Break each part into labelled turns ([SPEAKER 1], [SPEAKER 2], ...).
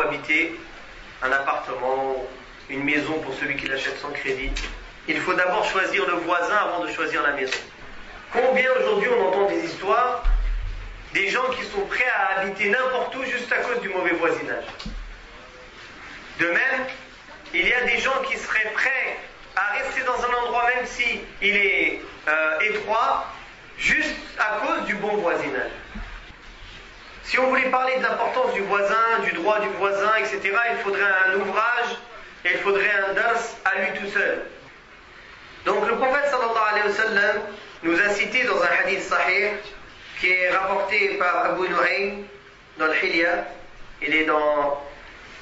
[SPEAKER 1] habiter, un appartement, une maison pour celui qui l'achète sans crédit, il faut d'abord choisir le voisin avant de choisir la maison. Combien aujourd'hui on entend des histoires des gens qui sont prêts à habiter n'importe où juste à cause du mauvais voisinage. De même, il y a des gens qui seraient prêts à rester dans un endroit même si il est étroit, juste à cause du bon voisinage. Si on voulait parler de l'importance du voisin, du droit du voisin, etc., il faudrait un ouvrage et il faudrait un dars à lui tout seul. Donc le prophète sallallahu alayhi wa sallam nous a cité dans un hadith sahih qui est rapporté par Abu Nu'aym dans le Hilya, il est dans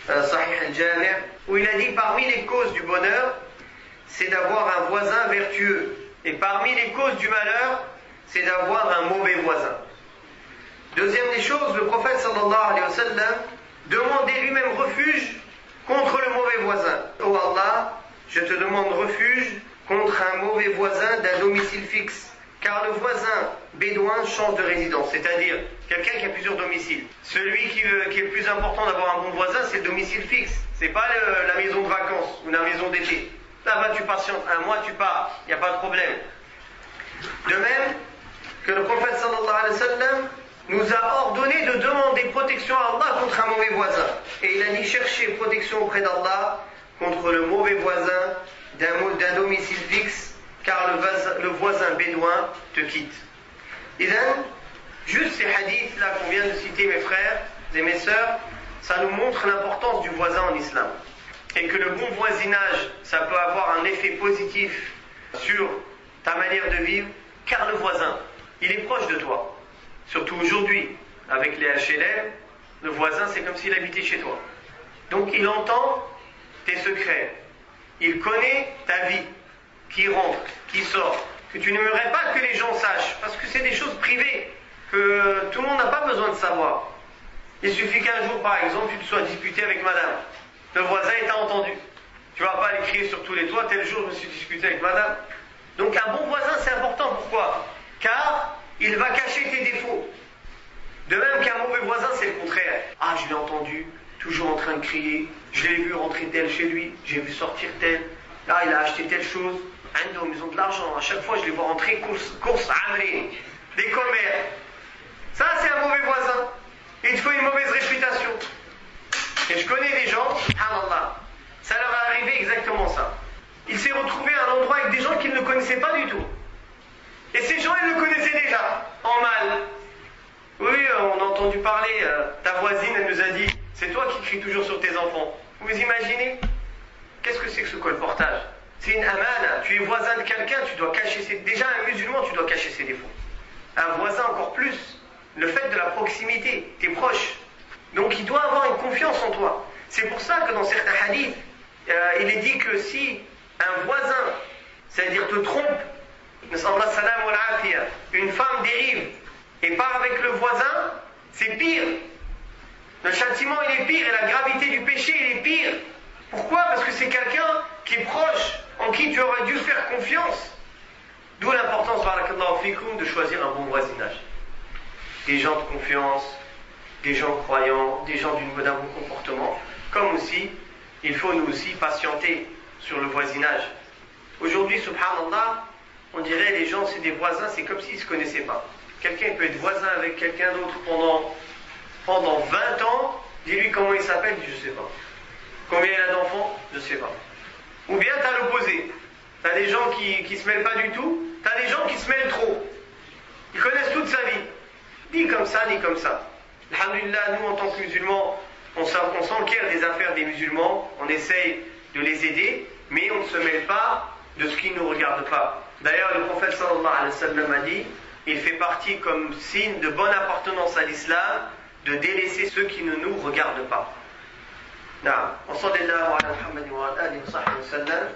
[SPEAKER 1] Sahih al-Jami', où il a dit parmi les causes du bonheur, c'est d'avoir un voisin vertueux. Et parmi les causes du malheur, c'est d'avoir un mauvais voisin. Deuxième des choses, le prophète sallallahu alayhi wa sallam demandait lui-même refuge contre le mauvais voisin. Oh Allah, je te demande refuge contre un mauvais voisin d'un domicile fixe. Car le voisin bédouin change de résidence, c'est-à-dire quelqu'un qui a plusieurs domiciles. Celui qui est le plus important d'avoir un bon voisin, c'est le domicile fixe. C'est pas la maison de vacances ou la maison d'été. Là-bas tu patientes un mois, tu pars, il n'y a pas de problème. De même que le prophète sallallahu alayhi wa sallam nous a ordonné de demander protection à Allah contre un mauvais voisin. Et il a dit chercher protection auprès d'Allah contre le mauvais voisin d'un domicile fixe, car le voisin bédouin te quitte. Et donc, juste ces hadiths là qu'on vient de citer, mes frères et mes sœurs, ça nous montre l'importance du voisin en islam. Et que le bon voisinage, ça peut avoir un effet positif sur ta manière de vivre, car le voisin, il est proche de toi. Surtout aujourd'hui, avec les HLM, le voisin c'est comme s'il habitait chez toi. Donc il entend tes secrets, il connaît ta vie, qui rentre, qui sort, que tu n'aimerais pas que les gens sachent, parce que c'est des choses privées, que tout le monde n'a pas besoin de savoir. Il suffit qu'un jour, par exemple, tu te sois disputé avec madame, le voisin t'a entendu. Tu ne vas pas aller crier sur tous les toits, tel jour je me suis disputé avec madame. Donc un bon voisin c'est important, pourquoi? Car il va cacher tes défauts. De même qu'un mauvais voisin c'est le contraire. Ah, je l'ai entendu, toujours en train de crier, je l'ai vu rentrer tel chez lui, j'ai vu sortir tel, là il a acheté telle chose. Ils ont de l'argent, à chaque fois je les vois rentrer, course amri, des commères. Ça c'est un mauvais voisin. Il te faut une mauvaise réputation. Et je connais des gens, subhanallah, ça leur est arrivé exactement ça. Il s'est retrouvé à un endroit avec des gens qu'il ne connaissait pas du tout. Et ces gens, ils le connaissaient déjà, en mal. Oui, on a entendu parler, ta voisine, elle nous a dit, c'est toi qui cries toujours sur tes enfants. Vous imaginez? Qu'est-ce que c'est que ce colportage? C'est une amana, tu es voisin de quelqu'un, tu dois cacher ses... Déjà un musulman, tu dois cacher ses défauts. Un voisin encore plus, le fait de la proximité, tu es proche. Donc il doit avoir une confiance en toi. C'est pour ça que dans certains hadiths, il est dit que si un voisin, c'est-à-dire te trompe, une femme dérive et part avec le voisin, c'est pire. Le châtiment il est pire et la gravité du péché il est pire. Pourquoi? Parce que c'est quelqu'un qui est proche, en qui tu aurais dû faire confiance. D'où l'importance, barakallahu fikum, de choisir un bon voisinage. Des gens de confiance, des gens croyants, des gens d'un bon comportement. Comme aussi, il faut nous aussi patienter sur le voisinage. Aujourd'hui, subhanallah, on dirait les gens, c'est des voisins, c'est comme s'ils ne se connaissaient pas. Quelqu'un peut être voisin avec quelqu'un d'autre pendant 20 ans, dis-lui comment il s'appelle, je ne sais pas. Combien il a d'enfants, je ne sais pas. Ou bien tu as l'opposé. Tu as des gens qui ne se mêlent pas du tout, tu as des gens qui se mêlent trop. Ils connaissent toute sa vie. Ni comme ça, ni comme ça. Alhamdulillah, nous en tant que musulmans, on s'enquiert des affaires des musulmans, on essaye de les aider, mais on ne se mêle pas de ce qui ne nous regarde pas. D'ailleurs, le prophète sallallahu alayhi wa sallam a dit, il fait partie comme signe de bonne appartenance à l'islam, de délaisser ceux qui ne nous regardent pas. Naam. Wa sallallahu ala Muhammad wa ala alihi wa sahbihi wa sallam.